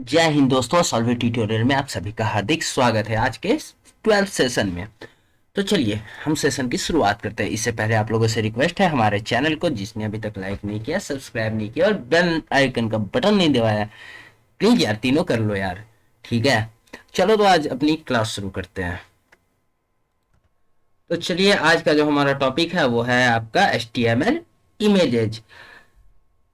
जय हिंद दोस्तों, solve tutorial में आप सभी का हार्दिक स्वागत है आज के 12th सेशन में। तो चलिए हम सेशन की शुरुआत करते हैं। इससे पहले आप लोगों से रिक्वेस्ट है, हमारे चैनल को जिसने अभी तक लाइक नहीं किया, सब्सक्राइब नहीं किया और बेल आइकन का बटन नहीं दबाया, प्लीज यार तीनों कर लो यार। ठीक है, चलो तो आज अपनी क्लास शुरू करते हैं। तो चलिए आज का जो हमारा टॉपिक है वो है आपका HTML इमेजेज।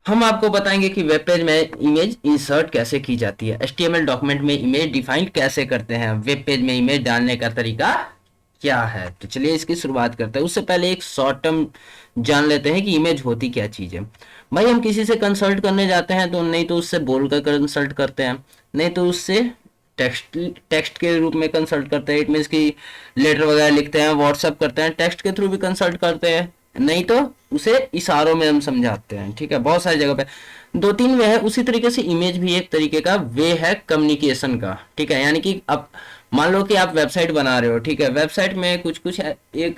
हम आपको बताएंगे कि वेब पेज में इमेज इंसर्ट कैसे की जाती है, HTML डॉक्यूमेंट में इमेज डिफाइन कैसे करते हैं, वेब पेज में इमेज डालने का तरीका क्या है। तो चलिए इसकी शुरुआत करते हैं। उससे पहले एक शॉर्ट टर्म जान लेते हैं कि इमेज होती क्या चीज़ है। भाई हम किसी से कंसल्ट करने जाते हैं तो नहीं तो उससे बोलकर कंसल्ट करते हैं, नहीं तो उससे टेक्स्ट टेक्स्ट के रूप में कंसल्ट करते हैं। इट मीन्स कि लेटर वगैरह लिखते हैं, व्हाट्सअप करते हैं, टेक्स्ट के थ्रू भी कंसल्ट करते हैं, नहीं तो उसे इशारों में हम समझाते हैं। ठीक है, बहुत सारी जगह पे दो तीन वे है। उसी तरीके से इमेज भी एक तरीके का वे है कम्युनिकेशन का। ठीक है, यानी कि अब मान लो कि आप वेबसाइट बना रहे हो। ठीक है, वेबसाइट में कुछ कुछ एक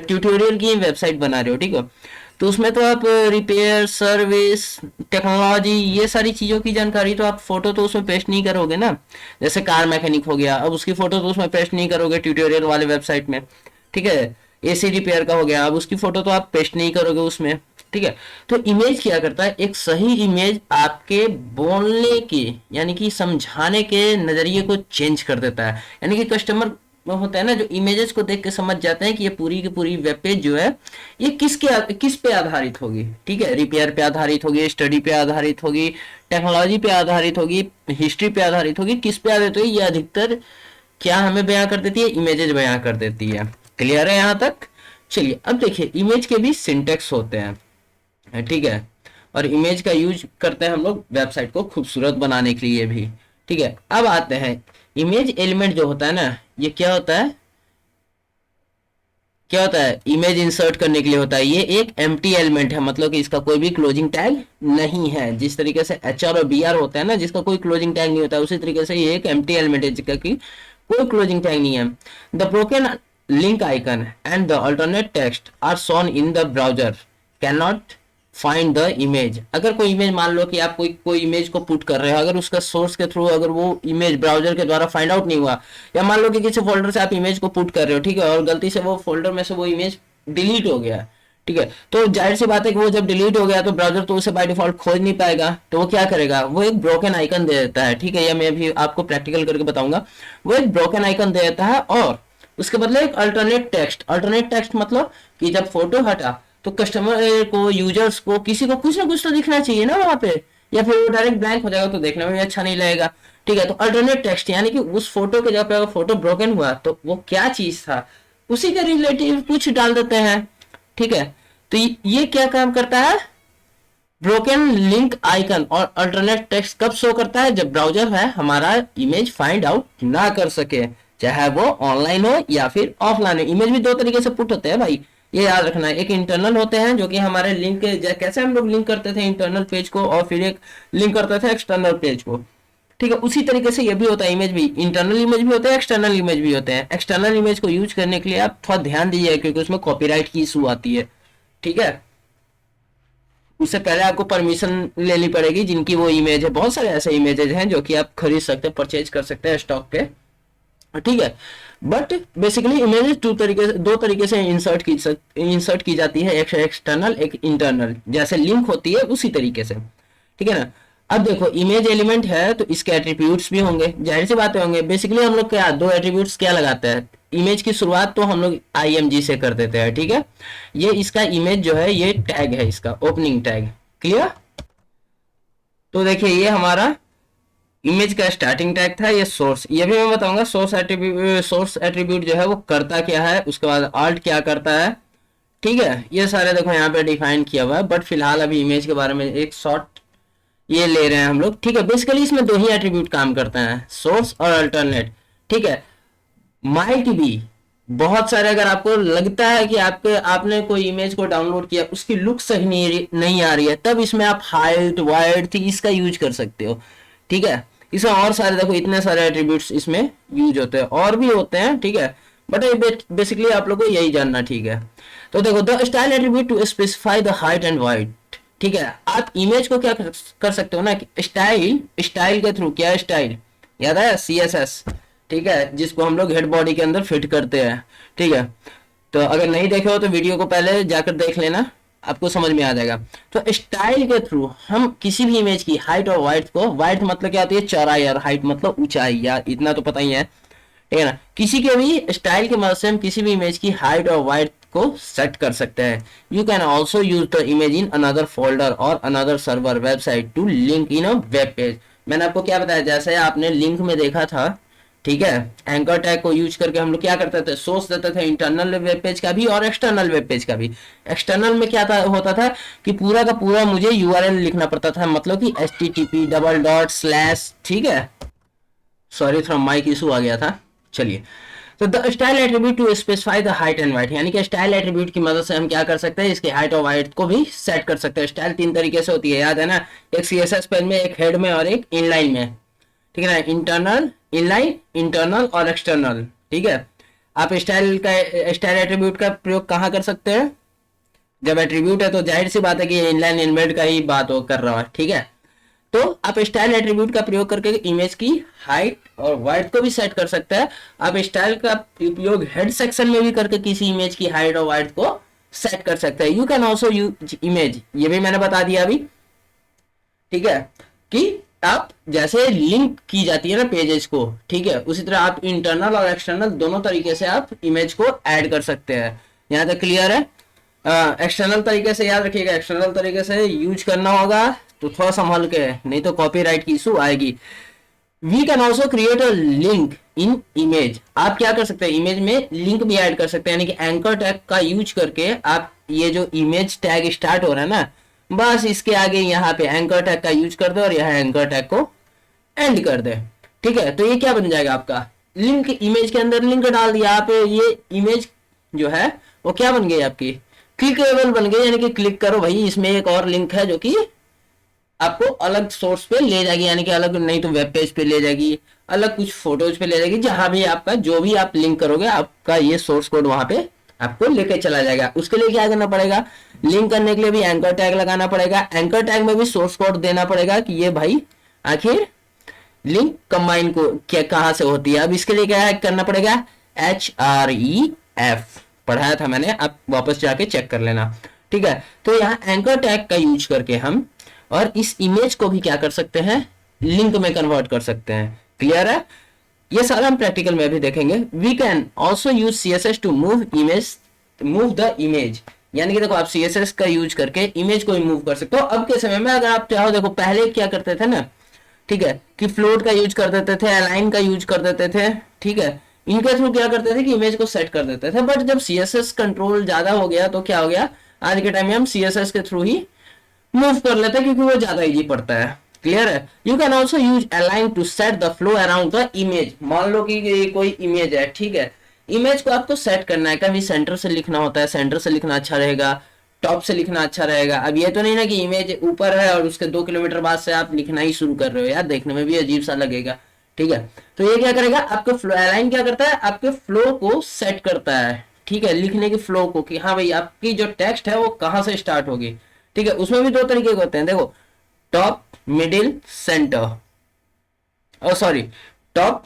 ट्यूटोरियल की वेबसाइट बना रहे हो। ठीक है, तो उसमें तो आप रिपेयर, सर्विस, टेक्नोलॉजी, ये सारी चीज़ों की जानकारी, तो आप फोटो तो उसमें पेस्ट नहीं करोगे ना। जैसे कार मैकेनिक हो गया, अब उसकी फोटो तो उसमें पेस्ट नहीं करोगे ट्यूटोरियल वाले वेबसाइट में। ठीक है, AC रिपेयर का हो गया, अब उसकी फोटो तो आप पेस्ट नहीं करोगे उसमें। ठीक है, तो इमेज क्या करता है, एक सही इमेज आपके बोलने के यानी कि समझाने के नजरिए को चेंज कर देता है। यानी कि कस्टमर होता है ना, जो इमेजेस को देख के समझ जाते हैं कि ये पूरी की पूरी वेब पेज जो है ये किस पे आधारित होगी। ठीक है, रिपेयर पे आधारित होगी, स्टडी पे आधारित होगी, टेक्नोलॉजी पे आधारित होगी, हिस्ट्री पे आधारित होगी, किस पे आधारित होगी, ये अधिकतर क्या हमें बयां कर देती है, इमेजेस बयां कर देती है। क्लियर है यहाँ तक। चलिए अब देखिए, इमेज के भी सिंटेक्स होते हैं। ठीक है, और इमेज का यूज करते हैं हम लोग वेबसाइट को खूबसूरत बनाने के लिए भी। ठीक है, अब आते हैं इमेज एलिमेंट जो होता है ना, ये क्या होता है, इमेज इंसर्ट करने के लिए होता है। ये एक एम्प्टी एलिमेंट है, मतलब कि इसका कोई भी क्लोजिंग टैग नहीं है। जिस तरीके से HR और BR होता है ना, जिसका कोई क्लोजिंग टैग नहीं होता है, उसी तरीके से ये एक एम्प्टी एलिमेंट है जिसका कि कोई क्लोजिंग टैग नहीं है। The broken link icon and the alternate text are shown in the browser can not find the image. अगर कोई इमेज, मान लो कि आप कोई इमेज को पुट कर रहे हो, अगर उसका सोर्स के थ्रू अगर वो इमेज ब्राउजर के द्वारा फाइंड आउट नहीं हुआ, या मान लो कि किसी फोल्डर से आप इमेज को पुट कर रहे हो, ठीक है, और गलती से वो फोल्डर में से वो इमेज डिलीट हो गया, ठीक है, तो जाहिर सी बात है कि वो जब डिलीट हो गया तो ब्राउजर तो उसे बाय डिफॉल्ट खोज नहीं पाएगा। तो वो क्या करेगा, वो एक ब्रोकन आइकन दे देता है। ठीक है, या मैं भी आपको प्रैक्टिकल करके बताऊंगा। वो एक ब्रोकन आइकन दे देता है और उसके बदले एक अल्टरनेट टेक्स्ट मतलब कि जब फोटो हटा तो कस्टमर को, यूजर्स को, किसी को कुछ ना कुछ तो दिखना चाहिए ना वहां पे, या फिर वो डायरेक्ट ब्लैंक हो जाएगा तो देखने में भी अच्छा नहीं लगेगा। ठीक है, तो अल्टरनेट टेक्स्ट यानी कि उस फोटो के जब अगर फोटो ब्रोकन हुआ तो वो क्या चीज था उसी के रिलेटिव कुछ डाल देते हैं। ठीक है, तो ये क्या काम करता है, ब्रोकन लिंक आइकन और अल्टरनेट टेक्स्ट कब शो करता है, जब ब्राउजर है हमारा इमेज फाइंड आउट ना कर सके, चाहे वो ऑनलाइन हो या फिर ऑफलाइन हो। इमेज भी दो तरीके से पुट होते हैं भाई, ये याद रखना है। एक इंटरनल होते हैं जो कि हमारे लिंक, कैसे हम लोग लिंक करते थे इंटरनल पेज को, और फिर एक लिंक करते थे एक्सटर्नल पेज को। ठीक है, उसी तरीके से ये भी होता है, इमेज भी, इंटरनल इमेज भी होते हैं, एक्सटर्नल इमेज भी होते हैं। एक्सटर्नल इमेज को यूज करने के लिए आप थोड़ा ध्यान दीजिए क्योंकि उसमें कॉपीराइट की इशू आती है। ठीक है, उससे पहले आपको परमिशन लेनी पड़ेगी जिनकी वो इमेज है। बहुत सारे ऐसे इमेजेस हैं जो कि आप खरीद सकते हैं, परचेज कर सकते हैं स्टॉक पे। ठीक है, बट बेसिकली इमेजेस दो तरीके से इंसर्ट की जाती है, एक एक्सटर्नल एक इंटरनल। जैसे लिंक होती है उसी तरीके से। ठीक है ना। अब देखो, इमेज एलिमेंट है तो इसके एट्रीब्यूट्स भी होंगे, जाहिर सी बातें होंगे। बेसिकली हम लोग क्या दो एट्रीब्यूट्स क्या लगाते हैं, इमेज की शुरुआत तो हम लोग IMG से कर देते हैं। ठीक है, ये इसका इमेज जो है ये टैग है, इसका ओपनिंग टैग। क्लियर। तो देखिए ये हमारा इमेज का स्टार्टिंग टैग था, ये सोर्स, ये भी मैं बताऊंगा सोर्स एट्रीब्यूट जो है वो करता क्या है, उसके बाद आल्ट क्या करता है। ठीक है, ये सारे देखो यहाँ पे डिफाइन किया हुआ है, बट फिलहाल अभी इमेज के बारे में एक शॉर्ट ये ले रहे हैं हम लोग। ठीक है, बेसिकली इसमें दो ही एट्रीब्यूट काम करते हैं, सोर्स और अल्टरनेट। ठीक है, माइट भी बहुत सारे, अगर आपको लगता है कि आपने कोई इमेज को डाउनलोड किया उसकी लुक सही नहीं आ रही है, तब इसमें आप हाइट वाइट थी इसका यूज कर सकते हो। ठीक है, इसमें और सारे देखो इतने सारे एट्रीब्यूट्स इसमें यूज होते हैं, और भी होते हैं। ठीक है, बट बेसिकली आप लोग को यही जानना। ठीक है, तो देखो the style attribute to specify the height and width ठीक है, आप इमेज को क्या कर सकते हो ना कि स्टाइल के थ्रू, क्या स्टाइल याद है, CSS, ठीक है, जिसको हम लोग हेड बॉडी के अंदर फिट करते हैं, ठीक है। तो अगर नहीं देखे हो तो वीडियो को पहले जाकर देख लेना, आपको समझ में आ जाएगा। तो स्टाइल के थ्रू हम किसी भी इमेज की हाइट और वाइट को, वाइट मतलब क्या होती है, चौड़ाई, और हाइट मतलब ऊंचाई, या इतना तो पता ही है, ठीक है ना। किसी के भी स्टाइल की मदद से हम किसी भी इमेज की हाइट और वाइट को सेट कर सकते हैं। You can also use the image in another folder और another server website to link in a web page. मैंने आपको क्या बताया, जैसे आपने लिंक में देखा था, ठीक है, एंकर टैग को यूज करके हम लोग क्या करते थे, सोर्स देते थे इंटरनल वेब पेज का भी और एक्सटर्नल वेब पेज का भी। एक्सटर्नल में क्या था, होता था कि पूरा का पूरा मुझे यूआरएल लिखना पड़ता था, मतलब कि http:// ठीक है, सॉरी थोड़ा माइक इशू आ गया था, चलिए। तो the style attribute to specify the height and width, यानी कि स्टाइल एट्रीब्यूट की मदद से हम क्या कर सकते हैं, इसके हाइट और वाइट को भी सेट कर सकते हैं। स्टाइल 3 तरीके से होती है, याद है ना, एक CSS पेज में, एक हेड में और एक इनलाइन में, ठीक है ना, इंटरनल, इनलाइन, इंटरनल और एक्सटर्नल, ठीक है। आप स्टाइल एट्रीब्यूट का प्रयोग कहाँ कर सकते हैं, जब एट्रीब्यूट है तो जाहिर सी बात है कि इनलाइन इनवर्ट का ही बात कर रहा है, ठीक है। तो आप स्टाइल एट्रीब्यूट का प्रयोग करके इमेज की हाइट और वाइट को भी सेट कर सकते हैं। आप स्टाइल का उपयोग हेड सेक्शन में भी करके किसी इमेज की हाइट और वाइट को सेट कर सकते हैं। You can also use image, ये भी मैंने बता दिया अभी, ठीक है, कि आप जैसे लिंक की जाती है ना पेजेस को, ठीक है, उसी तरह आप इंटरनल और एक्सटर्नल दोनों तरीके से आप इमेज को ऐड कर सकते हैं। यहाँ तक क्लियर है। एक्सटर्नल तरीके से याद रखिएगा, एक्सटर्नल तरीके से यूज करना होगा तो थोड़ा संभाल के, नहीं तो कॉपीराइट की इशू आएगी। We can also create a link in image, आप क्या कर सकते हैं, इमेज में लिंक भी ऐड कर सकते हैं, यानी कि एंकर टैग का यूज करके आप ये जो इमेज टैग स्टार्ट हो रहा है ना, बस इसके आगे यहाँ पे एंकर टैग का यूज कर दे और यहाँ एंकर टैग को एंड कर दे, ठीक है। तो ये क्या बन जाएगा आपका लिंक, इमेज के अंदर लिंक डाल दिया आप, ये इमेज जो है वो क्या बन गई आपकी, क्लिकेबल बन गई, यानी कि क्लिक करो भाई इसमें एक और लिंक है जो कि आपको अलग सोर्स पे ले जाएगी, यानी कि अलग नहीं तो वेब पेज पे ले जाएगी, अलग कुछ फोटोज पे ले जाएगी, जहां भी आपका जो भी आप लिंक करोगे आपका ये सोर्स कोड वहां पे आपको लेके चला जाएगा। उसके लिए क्या करना पड़ेगा, लिंक करने के लिए भी एंकर टैग लगाना पड़ेगा, एंकर टैग में भी सोर्स कोड देना पड़ेगा कि ये भाई आखिर लिंक कंबाइन को क्या कहां से होती है। अब इसके लिए क्या करना पड़ेगा, href पढ़ाया था मैंने, आप वापस जाके चेक कर लेना, ठीक है। तो यहाँ एंकर टैग का यूज करके हम और इस इमेज को भी क्या कर सकते हैं, लिंक में कन्वर्ट कर सकते हैं। क्लियर है, ये सारा हम प्रैक्टिकल में भी देखेंगे। We can also use CSS to move the image, यानी कि देखो आप CSS का यूज करके इमेज को मूव कर सकते हो। अब के समय में अगर आप चाहो, देखो पहले क्या करते थे ना, ठीक है, कि फ्लोट का यूज कर देते थे, अलाइन का यूज कर देते थे, ठीक है, इनके थ्रू क्या करते थे कि इमेज को सेट कर देते थे। बट जब CSS कंट्रोल ज्यादा हो गया तो क्या हो गया, आज के टाइम में हम CSS के थ्रू ही मूव कर लेते हैं क्योंकि वो ज्यादा इजी पड़ता है। क्लियर है। You can also use align to set the flow around the image. मान लो कि कोई इमेज है, ठीक है, इमेज को आपको सेट करना है, कभी सेंटर से लिखना होता है, सेंटर से लिखना अच्छा रहेगा, टॉप से लिखना अच्छा रहेगा। अब ये तो नहीं ना कि इमेज ऊपर है और उसके 2 किलोमीटर बाद से आप लिखना ही शुरू कर रहे हो, यार देखने में भी अजीब सा लगेगा, ठीक है। तो ये क्या करेगा, आपके फ्लो अलाइन क्या करता है, आपके फ्लो को सेट करता है, ठीक है, लिखने की फ्लो को, कि हाँ भाई आपकी जो टेक्स्ट है वो कहाँ से स्टार्ट होगी, ठीक है। उसमें भी 2 तरीके के होते हैं, देखो टॉप, मिडिल, सेंटर, और सॉरी टॉप,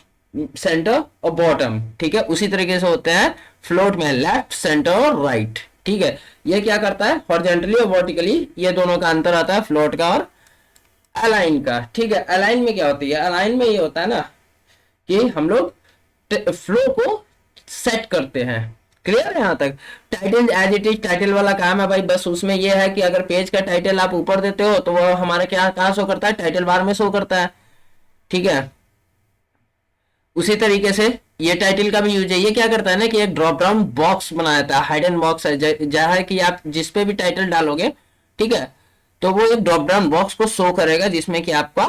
सेंटर और बॉटम, ठीक है। उसी तरीके से होते हैं फ्लोट में लेफ्ट, सेंटर और राइट, ठीक है। ये क्या करता है, हॉरिजॉन्टली और वर्टिकली, ये दोनों का अंतर आता है फ्लोट का और अलाइन का, ठीक है। अलाइन में क्या होती है, अलाइन में ये होता है ना कि हम लोग फ्लो को सेट करते हैं। क्लियर है यहाँ तक। Title as it is title वाला काम है भाई, बस उसमें यह है कि अगर पेज का टाइटल आप ऊपर देते हो तो वो हमारा क्या कहाँ शो करता है, टाइटल बार में शो करता है, ठीक है। उसी तरीके से ये टाइटल का भी यूज है, ये क्या करता है ना कि एक ड्रॉप डाउन बॉक्स बनाया था, हाइडन बॉक्स है, जहाँ है कि आप जिस पे भी टाइटल डालोगे, ठीक है, तो वो एक ड्रॉप डाउन बॉक्स को शो करेगा जिसमें कि आपका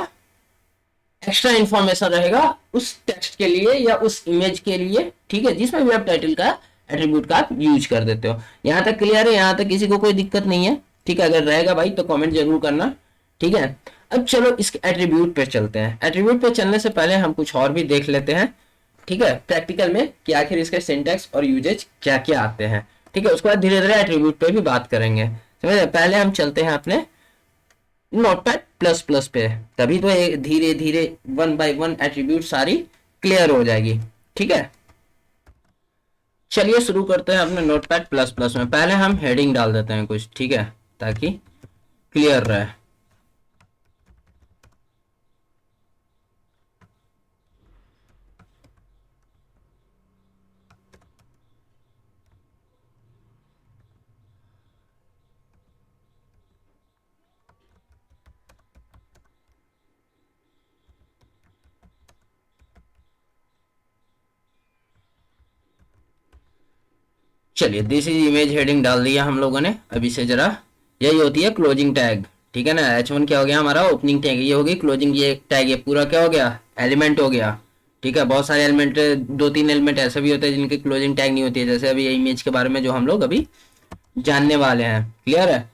एक्स्ट्रा इंफॉर्मेशन रहेगा उस टेक्स्ट के लिए या उस इमेज के लिए, ठीक है, जिसमें भी आप टाइटल का एट्रीब्यूट का आप यूज कर देते हो। यहाँ तक क्लियर है, यहाँ तक किसी को कोई दिक्कत नहीं है, ठीक है। अगर रहेगा भाई तो कमेंट जरूर करना, ठीक है। अब चलो इस एट्रीब्यूट पे चलते हैं। एट्रीब्यूट पे चलने से पहले हम कुछ और भी देख लेते हैं, ठीक है, प्रैक्टिकल में कि आखिर इसके सिंटैक्स और यूजेज क्या क्या आते हैं, ठीक है। उसके बाद धीरे धीरे एट्रीब्यूट पे भी बात करेंगे, समझे। पहले हम चलते हैं अपने नोटपैड प्लस प्लस पे, तभी तो धीरे धीरे वन बाय वन एट्रीब्यूट सारी क्लियर हो जाएगी। ठीक है, चलिए शुरू करते हैं अपने नोटपैड प्लस प्लस में। पहले हम हेडिंग डाल देते हैं कुछ, ठीक है, ताकि क्लियर रहे। चलिए दिस इज इमेज हेडिंग डाल दिया हम लोगों ने। अभी से जरा, यही होती है क्लोजिंग टैग, ठीक है ना। H1 क्या हो गया हमारा ओपनिंग टैग, ये होगी क्लोजिंग, ये टैग, ये पूरा क्या हो गया, एलिमेंट हो गया। ठीक है, बहुत सारे एलिमेंट, दो तीन एलिमेंट ऐसे भी होते हैं जिनकी क्लोजिंग टैग नहीं होती है, जैसे अभी ये इमेज के बारे में जो हम लोग अभी जानने वाले हैं। क्लियर है,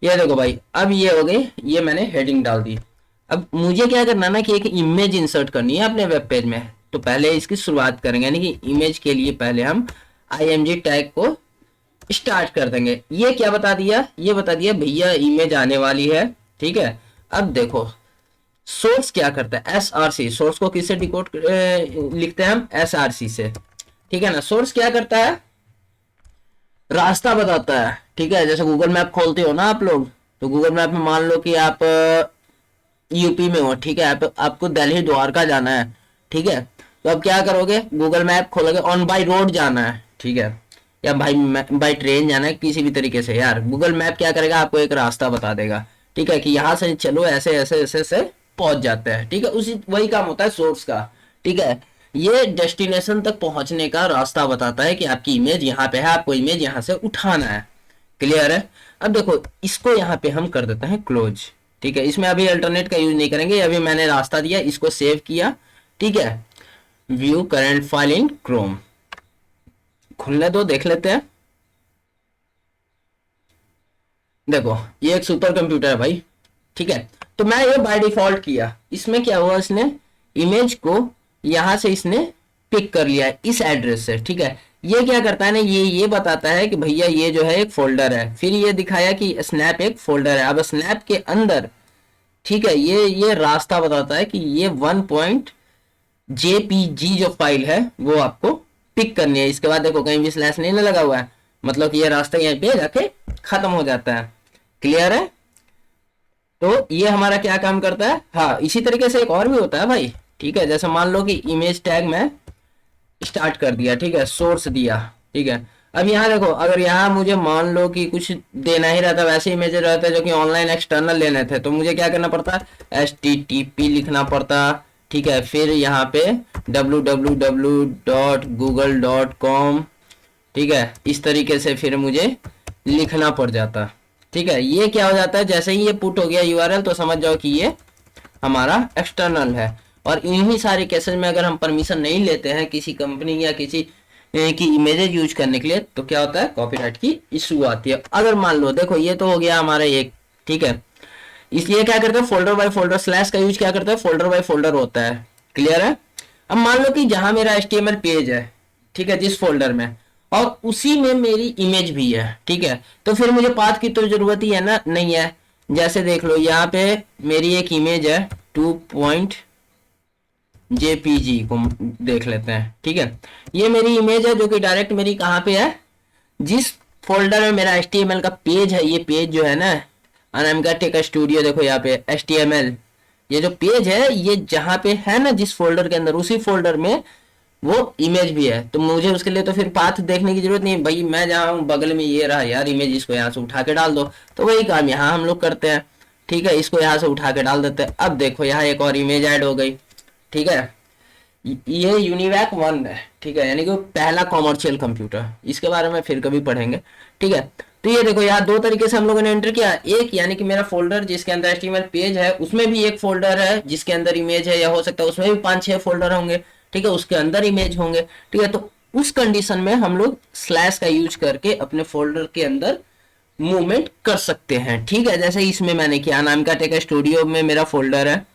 ये देखो भाई, अब ये हो गई, ये मैंने हेडिंग डाल दी। अब मुझे क्या करना ना कि एक इमेज इंसर्ट करनी है अपने वेब पेज में, तो पहले इसकी शुरुआत करेंगे, यानी कि इमेज के लिए पहले हम img टैग को स्टार्ट कर देंगे। ये क्या बता दिया, ये बता दिया भैया इमेज आने वाली है। ठीक है, अब देखो सोर्स क्या करता है, SRC, सोर्स को किससे डिकोड लिखते हैं हम, SRC से। ठीक है ना, सोर्स क्या करता है, रास्ता बताता है। ठीक है, जैसे गूगल मैप खोलते हो ना आप लोग, तो गूगल मैप में मान लो कि आप यूपी में हो, ठीक है, आपको दिल्ली द्वारका जाना है। ठीक है, तो अब क्या करोगे, गूगल मैप खोलोगे, ऑन बाई रोड जाना है, ठीक है, या भाई बाई ट्रेन जाना है, किसी भी तरीके से यार गूगल मैप क्या करेगा, आपको एक रास्ता बता देगा। ठीक है, कि यहाँ से चलो, ऐसे ऐसे ऐसे ऐसे पहुंच जाते हैं। ठीक है, उसी वही काम होता है सोर्स का। ठीक है, ये डेस्टिनेशन तक पहुंचने का रास्ता बताता है कि आपकी इमेज यहाँ पे है, आपको इमेज यहाँ से उठाना है। क्लियर है, अब देखो इसको यहाँ पे हम कर देते हैं क्लोज। ठीक है, इसमें अभी अल्टरनेट का यूज नहीं करेंगे, अभी मैंने रास्ता दिया, इसको सेव किया। ठीक है, view current file in Chrome, खुलने दो, देख लेते हैं। देखो ये एक सुपर कंप्यूटर है भाई। ठीक है, तो मैं ये बाय डिफॉल्ट किया, इसमें क्या हुआ, इसने इमेज को यहां से इसने पिक कर लिया है इस एड्रेस से। ठीक है, ये क्या करता है ना, ये बताता है कि भैया ये जो है एक फोल्डर है, फिर ये दिखाया कि स्नैप एक फोल्डर है। अब स्नैप के अंदर, ठीक है, ये रास्ता बताता है कि ये 1.jpg जो फाइल है वो आपको पिक करनी है। इसके बाद देखो कहीं भी स्लैश नहीं लगा हुआ है, मतलब कि ये रास्ता यहीं पे जाके खत्म हो जाता है। क्लियर है, तो ये हमारा क्या काम करता है। हाँ, इसी तरीके से एक और भी होता है भाई। ठीक है, जैसे मान लो कि इमेज टैग में स्टार्ट कर दिया, ठीक है, सोर्स दिया। ठीक है, अब यहाँ देखो, अगर यहाँ मुझे मान लो कि कुछ देना ही रहता, वैसे इमेज रहता है जो कि ऑनलाइन एक्सटर्नल लेने थे, तो मुझे क्या करना पड़ता, HTTP लिखना पड़ता। ठीक है, फिर यहाँ पे www.google.com, ठीक है, इस तरीके से फिर मुझे लिखना पड़ जाता। ठीक है, ये क्या हो जाता है, जैसे ही ये पुट हो गया URL, तो समझ जाओ कि ये हमारा एक्सटर्नल है। और इन्हीं सारे केसेस में अगर हम परमिशन नहीं लेते हैं किसी कंपनी या किसी की इमेजेस यूज करने के लिए, तो क्या होता है, कॉपीराइट की इशू आती है। अगर मान लो, देखो ये तो हो गया हमारा एक, ठीक है, इसलिए क्या करते हैं, फोल्डर बाय फोल्डर, स्लैश का यूज क्या करते हैं, फोल्डर बाय फोल्डर होता है। क्लियर है, अब मान लो कि जहां मेरा HTML पेज है, ठीक है, जिस फोल्डर में, और उसी में मेरी इमेज भी है। ठीक है, तो फिर मुझे पाथ की तो जरूरत ही है ना, नहीं है। जैसे देख लो, यहाँ पे मेरी एक इमेज है 2.jpg को देख लेते हैं। ठीक है, ये मेरी इमेज है जो कि डायरेक्ट मेरी कहाँ पे है, जिस फोल्डर में मेरा HTML का पेज है। ये पेज जो है ना, अनामिका टेक स्टूडियो, देखो यहाँ पे HTML, ये जो पेज है, ये जहां पे है ना, जिस फोल्डर के अंदर, उसी फोल्डर में वो इमेज भी है। तो मुझे उसके लिए तो फिर पाथ देखने की जरूरत नहीं भाई, मैं जहाँ हूँ बगल में ये रहा यार इमेज, इसको यहाँ से उठा के डाल दो, तो वही काम यहाँ हम लोग करते हैं। ठीक है, इसको यहाँ से उठा के डाल देते हैं। अब देखो यहाँ एक और इमेज ऐड हो गई। ठीक है, ये यूनिवैक 1 है। ठीक है, यानी कि पहला कॉमर्शियल कंप्यूटर, इसके बारे में फिर कभी पढ़ेंगे। ठीक है, तो ये देखो यहाँ दो तरीके से हम लोगों ने एंटर किया। एक यानी कि मेरा फोल्डर जिसके अंदर HTML पेज है, उसमें भी एक फोल्डर है जिसके अंदर इमेज है, या हो सकता है उसमें भी 5-6 फोल्डर होंगे। ठीक है, उसके अंदर इमेज होंगे। ठीक है, तो उस कंडीशन में हम लोग स्लैश का यूज करके अपने फोल्डर के अंदर मूवमेंट कर सकते हैं। ठीक है, जैसे इसमें मैंने किया, अनामिका टेक स्टूडियो में मेरा फोल्डर है।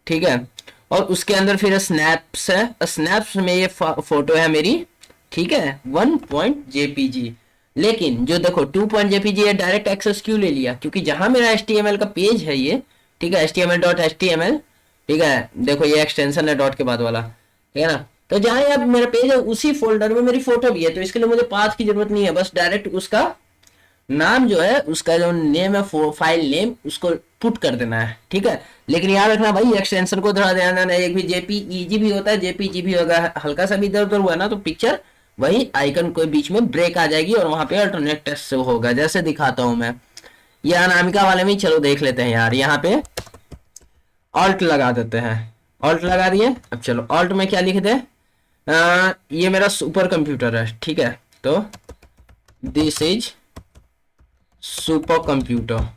ठीक है, और उसके अंदर फिर स्नैप्स है, स्नैप्स में ये फोटो है मेरी। ठीक है, 1.jpg, लेकिन जो देखो 2.jpg है, डायरेक्ट एक्सेस क्यों ले लिया, क्योंकि जहां मेरा HTML का पेज है ये, ठीक है, HTML, ठीक है, देखो ये एक्सटेंशन है डॉट के बाद वाला, ठीक है ना। तो जहां अब मेरा पेज है उसी फोल्डर में मेरी फोटो भी है, तो इसके लिए मुझे पाथ की जरूरत नहीं है, बस डायरेक्ट उसका नाम जो है, उसका जो नेम है, फाइल नेम, उसको पुट कर देना है, ठीक है। लेकिन याद रखना भाई, एक्सटेंशन को थोड़ा ध्यान देना, एक भी जेपीईजी भी होता है, जेपीजी भी होगा, हल्का सा भी इधर उधर हुआ ना तो पिक्चर वही आइकन को बीच में ब्रेक आ जाएगी और वहां पे अल्टरनेट टेक्स्ट होगा, जैसे दिखाता हूं मैं। ये अनामिका वाले में चलो देख लेते हैं यार, यहाँ पे ऑल्ट लगा देते हैं, ऑल्ट लगा दिए। अब चलो ऑल्ट में क्या लिख दे, ये मेरा सुपर कंप्यूटर है, ठीक है, तो दिस इज सुपर कंप्यूटर,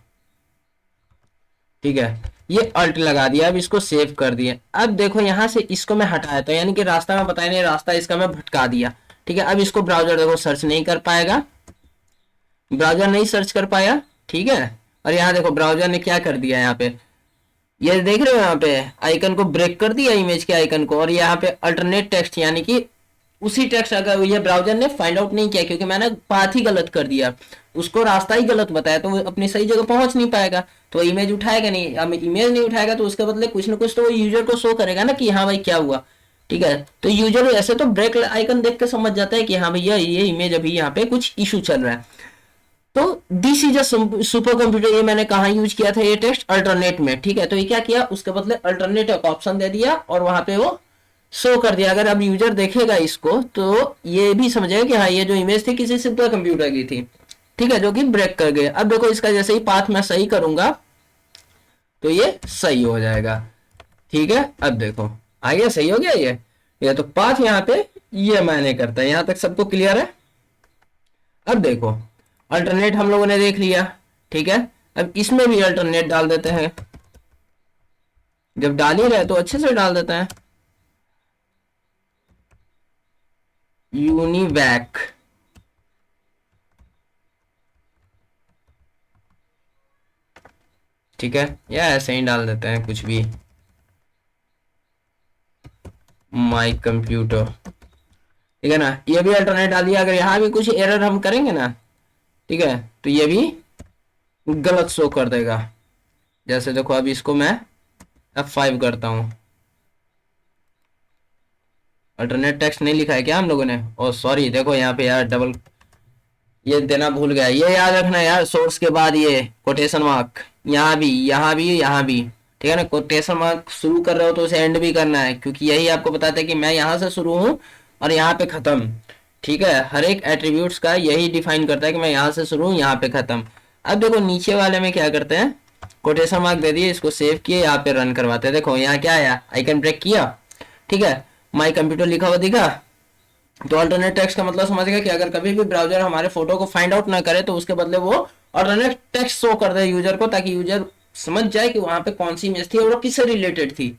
ठीक है, ये अल्ट लगा दिया। अब इसको सेव कर दिया। अब देखो यहां से इसको मैं हटाया तो यानी कि रास्ता में बताया नहीं, रास्ता इसका मैं भटका दिया, ठीक है। अब इसको ब्राउजर देखो सर्च नहीं कर पाएगा, ब्राउजर नहीं सर्च कर पाया, ठीक है। और यहाँ देखो ब्राउजर ने क्या कर दिया, यहाँ पे ये देख रहे हो, यहाँ पे आइकन को ब्रेक कर दिया, इमेज के आइकन को, और यहाँ पे अल्टरनेट टेक्स्ट यानी कि उसी टेक्स्ट अगर ये ब्राउजर ने फाइंड आउट नहीं किया, क्योंकि मैंने पाथ ही गलत कर दिया, उसको रास्ता ही गलत बताया, तो वो अपनी सही जगह पहुंच नहीं पाएगा, तो इमेज उठाएगा नहीं। अब इमेज नहीं उठाएगा तो उसके बदले कुछ ना कुछ तो वो यूजर को शो करेगा ना कि हाँ भाई क्या हुआ, ठीक है। तो यूजर ऐसे तो ब्रेक आइकन देख के समझ जाता है कि हाँ भैया ये इमेज अभी यहाँ पे कुछ इशू चल रहा है। तो this is a super computer, ये मैंने कहा यूज किया था, ये टेक्स्ट अल्टरनेट में, ठीक है। तो ये क्या किया, उसके बदले अल्टरनेट का ऑप्शन दे दिया और वहां पे वो शो कर दिया। अगर अब यूजर देखेगा इसको तो ये भी समझेगा कि हाँ ये जो इमेज थी किसी सुपर कंप्यूटर की थी, ठीक है, जो कि ब्रेक कर गए। अब देखो इसका जैसे ही पाथ मैं सही करूंगा तो ये सही हो जाएगा, ठीक है। अब देखो आ गया, सही हो गया ये तो पाथ यहाँ पे ये मैंने करता है, यहां तक सबको क्लियर है। अब देखो अल्टरनेट हम लोगों ने देख लिया, ठीक है। अब इसमें भी अल्टरनेट डाल देते हैं, जब डाल ही रहे तो अच्छे से डाल देते हैं, यूनिवैक, ठीक है, या ऐसे ही डाल देते हैं कुछ भी, माई कंप्यूटर, ठीक है ना। ये भी अल्टरनेट डाल दिया। अगर यहाँ भी कुछ एरर हम करेंगे ना, ठीक है, तो ये भी गलत शो कर देगा। जैसे देखो अब इसको मैं F5 करता हूं, अल्टरनेट टेक्स्ट नहीं लिखा है क्या हम लोगों ने, ओ सॉरी, देखो यहाँ पे यार डबल ये देना भूल गया, ये याद रखना यार, सोर्स के बाद ये कोटेशन मार्क, यहाँ भी यहाँ भी यहाँ भी, ठीक है ना। कोटेशन मार्क शुरू कर रहे हो तो उसे एंड भी करना है, क्योंकि यही आपको बताता है कि मैं यहाँ से शुरू हूँ और यहाँ पे खत्म, ठीक है। हर एक एट्रीब्यूट्स का यही डिफाइन करता है कि मैं यहाँ से शुरू हूँ यहाँ पे खत्म। अब देखो नीचे वाले में क्या करते हैं, कोटेशन मार्क दे दिए, इसको सेव किए, यहाँ पे रन करवाते हैं। देखो यहाँ क्या आया, आइकन ब्रेक किया, ठीक है, माई कंप्यूटर लिखा हुआ दिखा। तो अल्टरनेट टेक्स्ट का मतलब समझ गया कि अगर कभी भी ब्राउजर हमारे फोटो को फाइंड आउट ना करे तो उसके बदले वो अल्टरनेट टेक्स्ट शो कर दे यूजर को, ताकि यूजर समझ जाए कि वहां पे कौन सी इमेज थी और वो किससे रिलेटेड थी,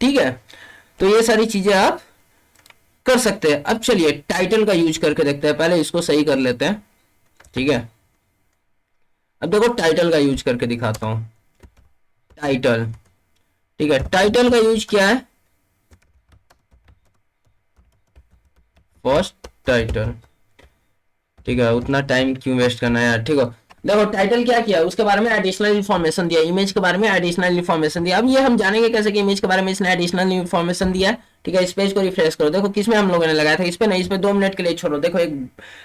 ठीक है। तो ये सारी चीजें आप कर सकते हैं। अब चलिए टाइटल का यूज करके देखते हैं, पहले इसको सही कर लेते हैं, ठीक है। अब देखो टाइटल का यूज करके दिखाता हूं, टाइटल, ठीक है। टाइटल का यूज क्या है, फर्स्ट टाइटल, ठीक है, उतना टाइम क्यों वेस्ट करना है यार, ठीक है। देखो टाइटल क्या किया, उसके बारे में एडिशनल इन्फॉर्मेशन दिया, इमेज के बारे में एडिशनल इन्फॉर्मेशन दिया। अब ये हम जानेंगे कैसे कि इमेज के बारे में इसने एडिशनल इन्फॉर्मेशन दिया है, ठीक है। इस पेज को रिफ्रेश करो, देखो किसमें हम लोगों ने लगाया था, इस पे नहीं, इस पे 2 मिनट के लिए छोड़ो। देखो एक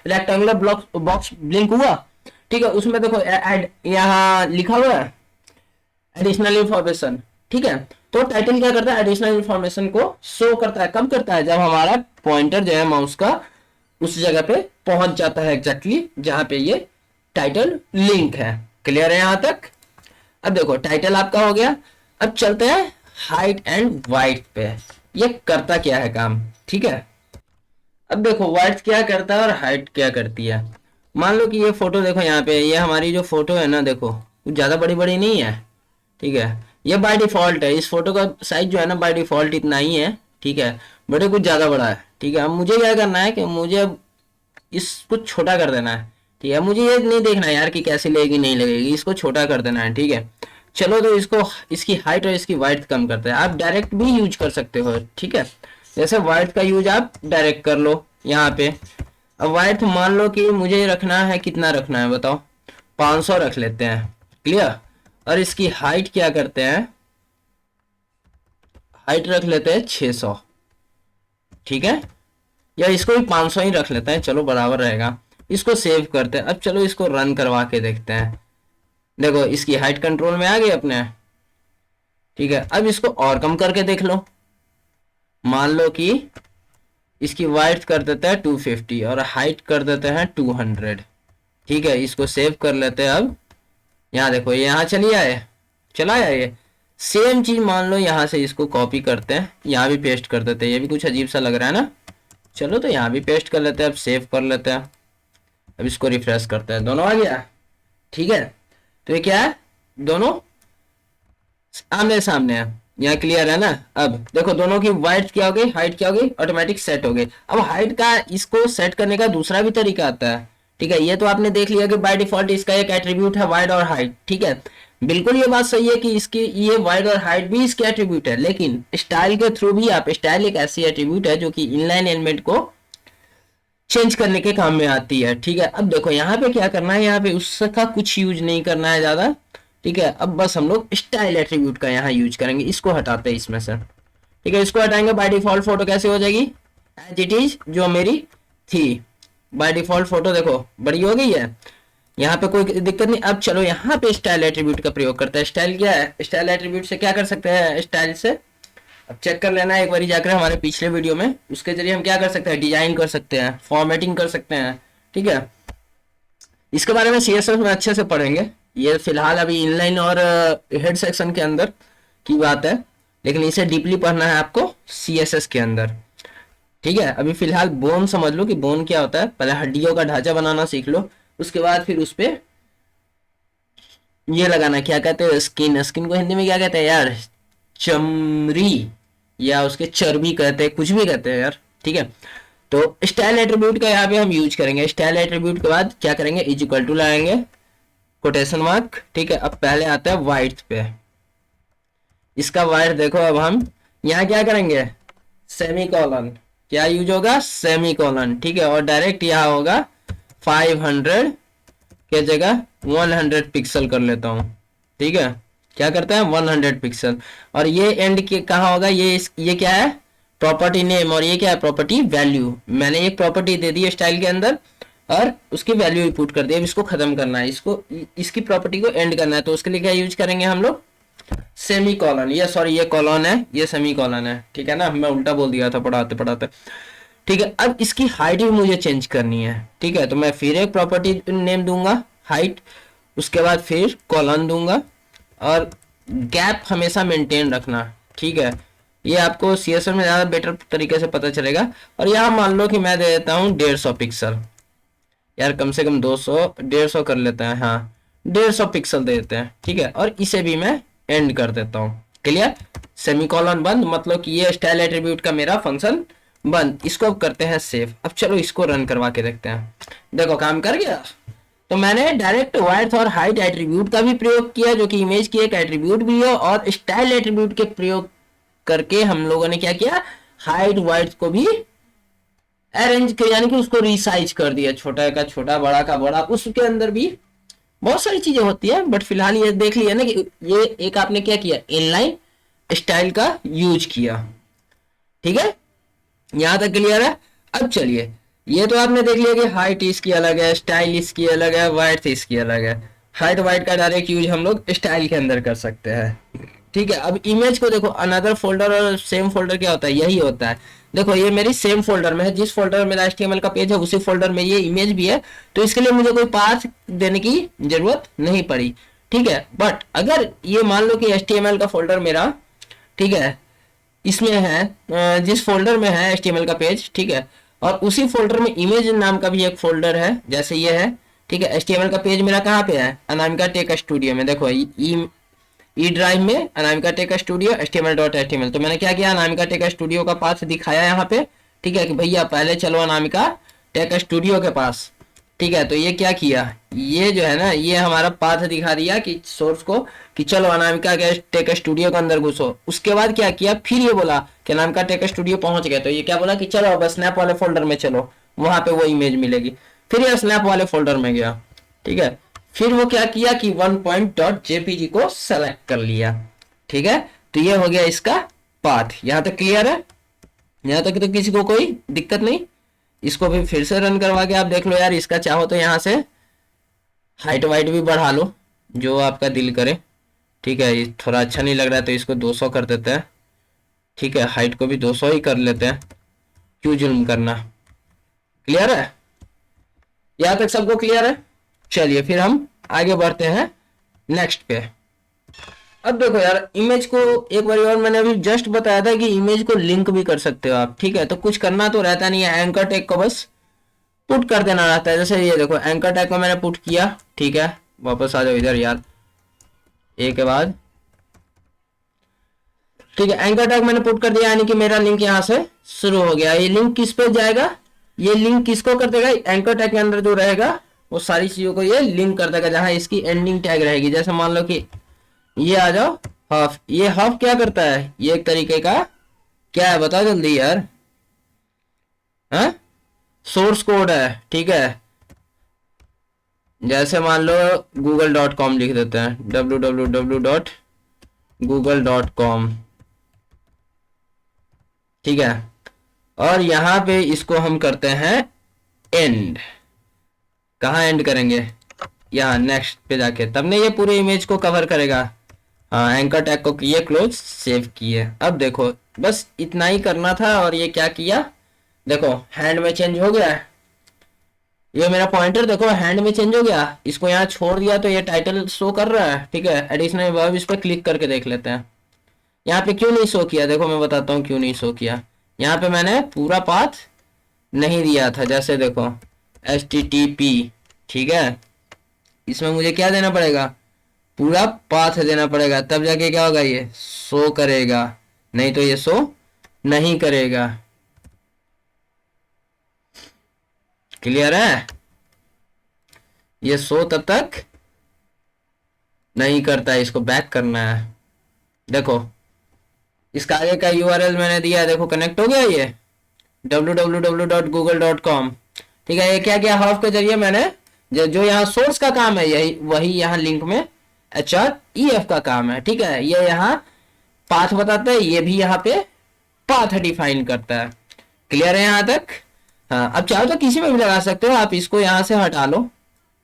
रेक्टेंगुलर ब्लॉक बॉक्स ब्लिंक हुआ, ठीक है, उसमें देखो एड यहाँ लिखा हुआ है एडिशनल इन्फॉर्मेशन, ठीक है। तो टाइटल क्या करता है, एडिशनल इन्फॉर्मेशन को शो करता है, कब करता है, जब हमारा पॉइंटर जो है माउस का उस जगह पे पहुंच जाता है एग्जैक्टली जहां पे ये टाइटल लिंक है। क्लियर है यहां तक। अब देखो टाइटल आपका हो गया। अब चलते हैं हाइट एंड वाइट पे, ये करता क्या है काम, ठीक है। अब देखो वाइट क्या करता है और हाइट क्या करती है। मान लो कि ये फोटो देखो यहाँ पे, ये हमारी जो फोटो है ना, देखो ज्यादा बड़ी बड़ी नहीं है, ठीक है। ये बाय डिफॉल्ट है, इस फोटो का साइज जो है ना बाय डिफॉल्ट इतना ही है, ठीक है, बट ये कुछ ज्यादा बड़ा है, ठीक है। अब मुझे क्या करना है कि मुझे अब इसको छोटा कर देना है, ठीक है। मुझे ये नहीं देखना है यार कि कैसे लगेगी नहीं लगेगी, इसको छोटा कर देना है, ठीक है। चलो तो इसको, इसकी हाइट और इसकी वाइट कम करते हैं। आप डायरेक्ट भी यूज कर सकते हो, ठीक है। जैसे वाइट का यूज आप डायरेक्ट कर लो यहाँ पे। अब वाइट मान लो कि मुझे रखना है, कितना रखना है बताओ, 500 रख लेते हैं, क्लियर। और इसकी हाइट क्या करते हैं, हाइट रख लेते हैं 600, ठीक है, या इसको भी 500 ही रख लेते हैं, चलो बराबर रहेगा। इसको सेव करते हैं। अब चलो इसको रन करवा के देखते हैं। देखो इसकी हाइट कंट्रोल में आ गई अपने, ठीक है। अब इसको और कम करके देख लो, मान लो कि इसकी वाइड्थ कर देते हैं 250 और हाइट कर देते हैं 200, ठीक है। इसको सेव कर लेते हैं। अब यहाँ देखो ये यहाँ चली आए, चला आया ये सेम चीज। मान लो यहाँ से इसको कॉपी करते हैं, यहाँ भी पेस्ट कर देते हैं। ये भी कुछ अजीब सा लग रहा है ना, चलो तो यहाँ भी पेस्ट कर लेते हैं। अब सेव कर लेते हैं। अब इसको रिफ्रेश करते हैं, दोनों आ गया, ठीक है। तो ये क्या है, दोनों आमने सामने है, यहाँ क्लियर है ना। अब देखो दोनों की वाइड क्या हो गई, हाइट क्या हो गई, ऑटोमेटिक सेट हो गई। अब हाइट का इसको सेट करने का दूसरा भी तरीका आता है, ठीक है। ये तो आपने देख लिया कि बाय डिफॉल्ट इसका एक एट्रीब्यूट है वाइड और हाइट, ठीक है। बिल्कुल ये बात सही है कि इसकी ये वाइड और हाइट भी इसके एट्रीब्यूट है, लेकिन स्टाइल के थ्रू भी आप, स्टाइल एक ऐसी एट्रीब्यूट है जो कि इनलाइन एलिमेंट को चेंज करने के काम में आती है, ठीक है। अब देखो यहाँ पे क्या करना है, यहाँ पे उसका कुछ यूज नहीं करना है ज्यादा, ठीक है। अब बस हम लोग स्टाइल एट्रीब्यूट का यहाँ यूज करेंगे। इसको हटाते हैं इसमें से, ठीक है। इसको हटाएंगे, बाय डिफॉल्ट फोटो कैसे हो जाएगी, एज इट इज जो मेरी थी। बाय डिफॉल्ट फोटो देखो बड़ी हो गई है, यहाँ पे कोई दिक्कत नहीं। अब चलो यहाँ पे स्टाइल एट्रीब्यूट का प्रयोग करते हैं। स्टाइल क्या है, स्टाइल एट्रीब्यूट से क्या कर सकते हैं, स्टाइल से अब चेक कर लेना एक बार जाकर हमारे पिछले वीडियो में, उसके जरिए हम क्या कर सकते हैं, डिजाइन कर सकते हैं, फॉर्मेटिंग कर सकते हैं, ठीक है। इसके बारे में सीएसएस में अच्छे से पढ़ेंगे। ये फिलहाल अभी इनलाइन और हेड सेक्शन के अंदर की बात है, लेकिन इसे डीपली पढ़ना है आपको सीएसएस के अंदर, ठीक है। अभी फिलहाल बोन समझ लो कि बोन क्या होता है, पहले हड्डियों का ढांचा बनाना सीख लो, उसके बाद फिर उस पे ये लगाना, क्या कहते हैं, स्किन। स्किन को हिंदी में क्या कहते हैं यार, चमड़ी, या उसके चर्बी कहते हैं, कुछ भी कहते हैं यार, ठीक है। तो स्टाइल एट्रीब्यूट का यहाँ पे हम यूज करेंगे। स्टाइल एट्रीब्यूट के बाद क्या करेंगे, इज इक्वल टू लगाएंगे, कोटेशन मार्क, ठीक है। अब पहले आता है वाइड्थ पे, इसका वाइड्थ देखो। अब हम यहाँ क्या करेंगे, सेमी कॉलन, क्या यूज होगा, सेमी कॉलन, ठीक है। और डायरेक्ट यहाँ होगा 500 के जगह 100 पिक्सल कर लेता हूँ, ठीक है। क्या करते हैं, 100 पिक्सल। और ये एंड के कहाँ होगा, ये क्या है, प्रॉपर्टी नेम, और ये क्या है, प्रॉपर्टी वैल्यू। मैंने एक प्रॉपर्टी दे दी है स्टाइल के अंदर और उसकी वैल्यू भी पुट कर दी। अब इसको खत्म करना है, इसको इसकी प्रॉपर्टी को एंड करना है, तो उसके लिए क्या यूज करेंगे हम लोग, सेमी कॉलन। ये सॉरी ये कॉलन है, ये सेमी कॉलन है, ठीक है ना। मैं उल्टा बोल दिया था पढ़ाते पढ़ाते, ठीक है। अब इसकी हाइट भी मुझे चेंज करनी है, ठीक है। तो मैं फिर एक प्रॉपर्टी नेम दूंगा हाइट, उसके बाद फिर कॉलन दूंगा, और गैप हमेशा मेंटेन रखना, ठीक है। ये आपको सीएसएस में ज्यादा बेटर तरीके से पता चलेगा। और यहाँ मान लो कि मैं दे देता हूँ 150 पिक्सल, यार कम से कम 200 150 कर लेते हैं, हाँ 150 पिक्सल दे देते हैं, ठीक है। और इसे भी मैं एंड कर देता हूँ, क्लियर। सेमीकोलन बंद, मतलब कि ये स्टाइल एट्रीब्यूट का मेरा फंक्शन बंद। इसको अब करते हैं सेव। अब चलो इसको रन करवा के देखते हैं, देखो काम कर गया। तो मैंने डायरेक्ट वाइड्थ और हाइट एट्रीब्यूट का भी प्रयोग किया, जो कि इमेज की एक एट्रीब्यूट भी है, और स्टाइल एट्रीब्यूट के प्रयोग करके हम लोगों ने क्या किया, हाइट वाइड्थ को भी अरेंज किया, यानी कि उसको रिसाइज कर दिया, छोटा का छोटा, बड़ा का बड़ा। उसके अंदर भी बहुत सारी चीजें होती है, बट फिलहाल ये देख लिया ना कि ये एक आपने क्या किया, इनलाइन स्टाइल का यूज किया, ठीक है। यहां तक क्लियर है। अब चलिए, ये तो आपने देख लिया कि हाइट इसकी अलग है, स्टाइल इसकी अलग है, वाइड्थ इसकी अलग है। हाइट वाइट का डायरेक्ट यूज हम लोग स्टाइल के अंदर कर सकते हैं, ठीक है। अब इमेज को देखो, अनदर फोल्डर और सेम फोल्डर क्या होता है, यही होता है। देखो ये मेरी सेम फोल्डर में है, जिस फोल्डर में मेरा HTML का पेज है उसी फोल्डर में ये इमेज भी है, तो इसके लिए मुझे कोई पाथ देने की जरूरत नहीं पड़ी, ठीक है। बट अगर ये मान लो कि HTML का फोल्डर मेरा, ठीक है, इसमें है, जिस फोल्डर में है HTML का पेज, ठीक है, और उसी फोल्डर में इमेज नाम का भी एक फोल्डर है, जैसे ये है, ठीक है। HTML का पेज मेरा कहाँ पे है, अनामिका टेक स्टूडियो में। देखो ई ड्राइव में अनामिका टेक स्टूडियो HTML.html। तो मैंने क्या किया, अनामिका टेक स्टूडियो का पाथ दिखाया यहाँ पे, ठीक है, कि भैया पहले चलो अनामिका टेक स्टूडियो के पास, ठीक है। तो ये क्या किया, ये जो है ना, ये हमारा पाथ दिखा दिया कि सोर्स को, कि चलो अनामिका के टेक स्टूडियो के अंदर घुसो। उसके बाद क्या किया, फिर ये बोला कि अनामिका टेक स्टूडियो पहुंच गए, तो ये क्या बोला कि चलो अब स्नैप वाले फोल्डर में चलो, वहां पे वो इमेज मिलेगी। फिर ये स्नैप वाले फोल्डर में गया, ठीक है। फिर वो क्या किया कि वन पॉइंट डॉट जेपीजी को सेलेक्ट कर लिया। ठीक है, तो ये हो गया इसका पाथ। यहां तक क्लियर है? यहां तक तो किसी को कोई दिक्कत नहीं? इसको भी फिर से रन करवा के आप देख लो यार। इसका चाहो तो यहाँ से हाइट वाइट भी बढ़ा लो, जो आपका दिल करे। ठीक है, ये थोड़ा अच्छा नहीं लग रहा है तो इसको 200 कर देते हैं। ठीक है, हाइट को भी 200 ही कर लेते हैं, क्यों जुल्म करना। क्लियर है? यहां तक सबको क्लियर है? चलिए फिर हम आगे बढ़ते हैं नेक्स्ट पे। अब देखो यार, इमेज को एक बार और मैंने अभी जस्ट बताया था कि इमेज को लिंक भी कर सकते हो आप। ठीक है, तो कुछ करना तो रहता नहीं है, एंकर टैग को बस पुट कर देना रहता है। जैसे ये देखो, एंकर टैग को मैंने पुट किया। ठीक है, वापस आ जाओ इधर यार, ए के बाद। ठीक है, एंकर टैग मैंने पुट कर दिया, यानी कि मेरा लिंक यहाँ से शुरू हो गया। ये लिंक किस पे जाएगा? ये लिंक किसको कर देगा? एंकर टैग के अंदर जो रहेगा वो सारी चीजों को ये लिंक कर देगा, जहां इसकी एंडिंग टैग रहेगी। जैसे मान लो कि ये आ जाओ हाफ। ये हाफ क्या करता है? ये एक तरीके का क्या है, बताओ जल्दी यार। हाँ, सोर्स कोड है। ठीक है, जैसे मान लो google.com लिख देते हैं, www.google.com। ठीक है, और यहां पे इसको हम करते हैं एंड। कहाँ एंड करेंगे? यहाँ नेक्स्ट पे जाके, तब ने ये पूरे इमेज को कवर करेगा। हाँ, एंकर टैग को किए क्लोज, सेव किए। अब देखो बस इतना ही करना था। और ये क्या किया, देखो हैंड में चेंज हो गया है। ये मेरा पॉइंटर देखो हैंड में चेंज हो गया। इसको यहाँ छोड़ दिया तो ये टाइटल शो कर रहा है। ठीक है, एडिशनल वर्ब, इस पर क्लिक करके देख लेते हैं। यहाँ पे क्यों नहीं शो किया, देखो मैं बताता हूँ क्यों नहीं शो किया। यहाँ पे मैंने पूरा पाथ नहीं दिया था। जैसे देखो HTTP। ठीक है, इसमें मुझे क्या देना पड़ेगा? पूरा पाथ देना पड़ेगा, तब जाके क्या होगा, ये शो करेगा। नहीं तो ये शो नहीं करेगा। क्लियर है? ये शो तब तक नहीं करता है, इसको बैक करना है। देखो इसका आगे का URL मैंने दिया है, देखो कनेक्ट हो गया ये www.google.com। ठीक है, ये क्या क्या हाफ के जरिए मैंने जो यहाँ सोर्स का काम है यही, वही यहाँ लिंक में HREF का काम है। ठीक है, ये यहाँ पाथ बताता है, ये भी यहाँ पे पाथ डिफाइन करता है। क्लियर है यहाँ तक? हाँ, अब चाहो तो किसी में भी लगा सकते हो आप। इसको यहाँ से हटा लो।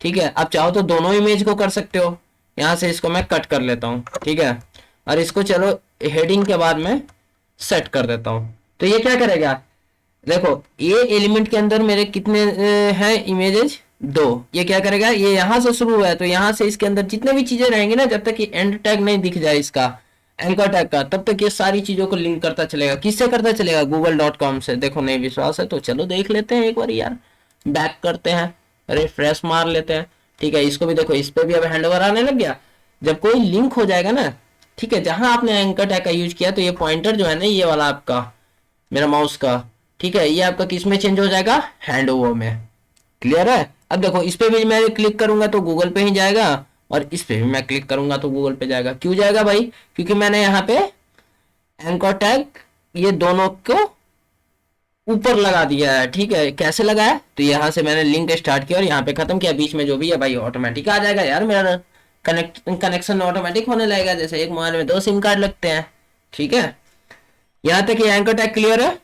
ठीक है, अब चाहो तो दोनों इमेज को कर सकते हो। यहाँ से इसको मैं कट कर लेता हूँ। ठीक है, और इसको चलो हेडिंग के बाद में सेट कर देता हूँ। तो ये क्या करेगा, देखो ये एलिमेंट के अंदर मेरे कितने हैं इमेजेस? 2। ये क्या करेगा, ये यहाँ से शुरू हुआ है तो यहाँ से इसके अंदर जितने भी चीजें रहेंगी ना, जब तक ये एंड टैग नहीं दिख जाए इसका, एंकर टैग का, तब तक ये सारी चीजों को लिंक करता चलेगा। किससे करता चलेगा? google.com से। देखो नहीं विश्वास है तो चलो देख लेते हैं एक बार यार, बैक करते हैं, रिफ्रेश मार लेते हैं। ठीक है, इसको भी देखो, इस पे भी अब हैंडओवर आने लग गया। जब कोई लिंक हो जाएगा ना, ठीक है, जहां आपने एंकर टैग का यूज किया, तो ये पॉइंटर जो है ना, ये वाला आपका मेरा माउस का, ठीक है, ये आपका किस में चेंज हो जाएगा? हैंडओवर में। क्लियर है? अब देखो इस पे भी मैं क्लिक करूंगा तो गूगल पे ही जाएगा, और इस पे भी मैं क्लिक करूंगा तो गूगल पे जाएगा। क्यों जाएगा भाई? क्योंकि मैंने यहाँ पे एंकर टैग ये दोनों को ऊपर लगा दिया है। ठीक है, कैसे लगाया? तो यहाँ से मैंने लिंक स्टार्ट किया और यहाँ पे खत्म किया। बीच में जो भी है भाई ऑटोमेटिक आ जाएगा यार, मेरा कनेक्शन ऑटोमेटिक होने लगेगा, जैसे एक मोबाइल में 2 सिम कार्ड लगते हैं। ठीक है, यहाँ तक ये एंकर टैग क्लियर है।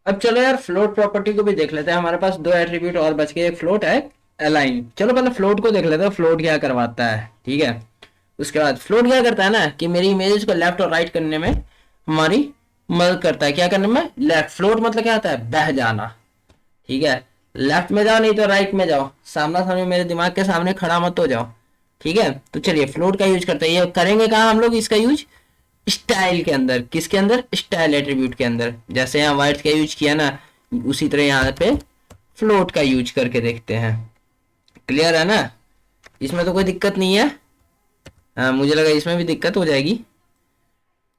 अब चलो यार फ्लोट प्रॉपर्टी को भी देख लेते हैं। हमारे पास 2 एट्रीब्यूट और बच गए, एक फ्लोट है, अलाइन। चलो पहले फ्लोट को देख लेते हैं, फ्लोट क्या करवाता है। ठीक है, उसके बाद फ्लोट क्या करता है ना, कि मेरी इमेजेस को लेफ्ट और राइट करने में हमारी मदद करता है। क्या करने में? लेफ्ट। फ्लोट मतलब क्या होता है? बह जाना। ठीक है, लेफ्ट में जाओ, नहीं तो राइट में जाओ, सामना सामने मेरे दिमाग के सामने खड़ा मत हो जाओ। ठीक है, तो चलिए फ्लोट का यूज करते हैं। ये करेंगे कहाँ हम लोग इसका यूज? स्टाइल के अंदर। किसके अंदर? स्टाइल एट्रीब्यूट के अंदर। जैसे यहाँ वाइट का यूज किया ना, उसी तरह यहाँ पे फ्लोट का यूज करके देखते हैं। क्लियर है ना? इसमें तो कोई दिक्कत नहीं है। हाँ, मुझे लगा इसमें भी दिक्कत हो जाएगी।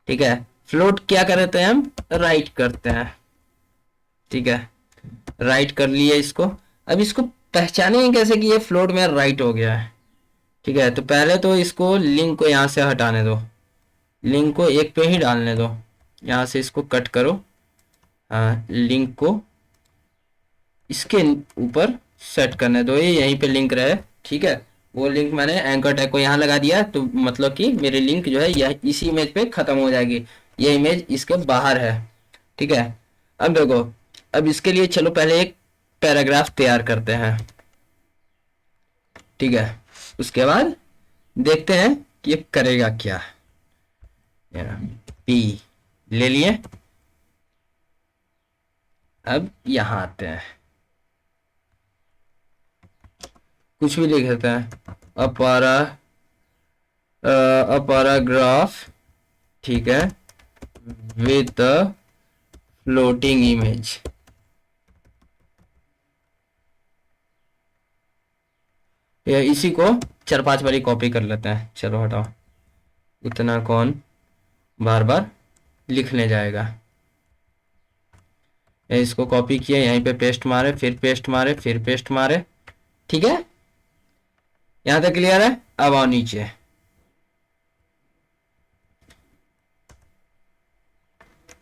ठीक है, फ्लोट क्या करते हैं हम? राइट करते हैं। ठीक है, राइट कर लिए इसको। अब इसको पहचानेंगे कैसे कि ये फ्लोट में राइट हो गया है? ठीक है, तो पहले तो इसको लिंक को यहाँ से हटाने दो, लिंक को एक पे ही डालने दो। यहाँ से इसको कट करो। हाँ, लिंक को इसके ऊपर सेट करने दो, ये यहीं पे लिंक रहे। ठीक है, वो लिंक मैंने एंकर टैग को यहाँ लगा दिया, तो मतलब कि मेरी लिंक जो है यह इसी इमेज पे खत्म हो जाएगी। ये इमेज इसके बाहर है, ठीक है। अब देखो, अब इसके लिए चलो पहले एक पैराग्राफ तैयार करते हैं, ठीक है। उसके बाद देखते हैं कि ये करेगा क्या। पी ले लिए। अब यहाँ आते हैं, कुछ भी लिख सकते हैं, अपारा पैराग्राफ, ठीक है, विद फ्लोटिंग इमेज। या इसी को 4-5 बारी कॉपी कर लेते हैं। चलो हटाओ, इतना कौन बार बार लिखने जाएगा। इसको कॉपी किया, यहीं पे पेस्ट मारे, फिर पेस्ट मारे, फिर पेस्ट मारे, ठीक है। यहां तक क्लियर है। अब आओ नीचे,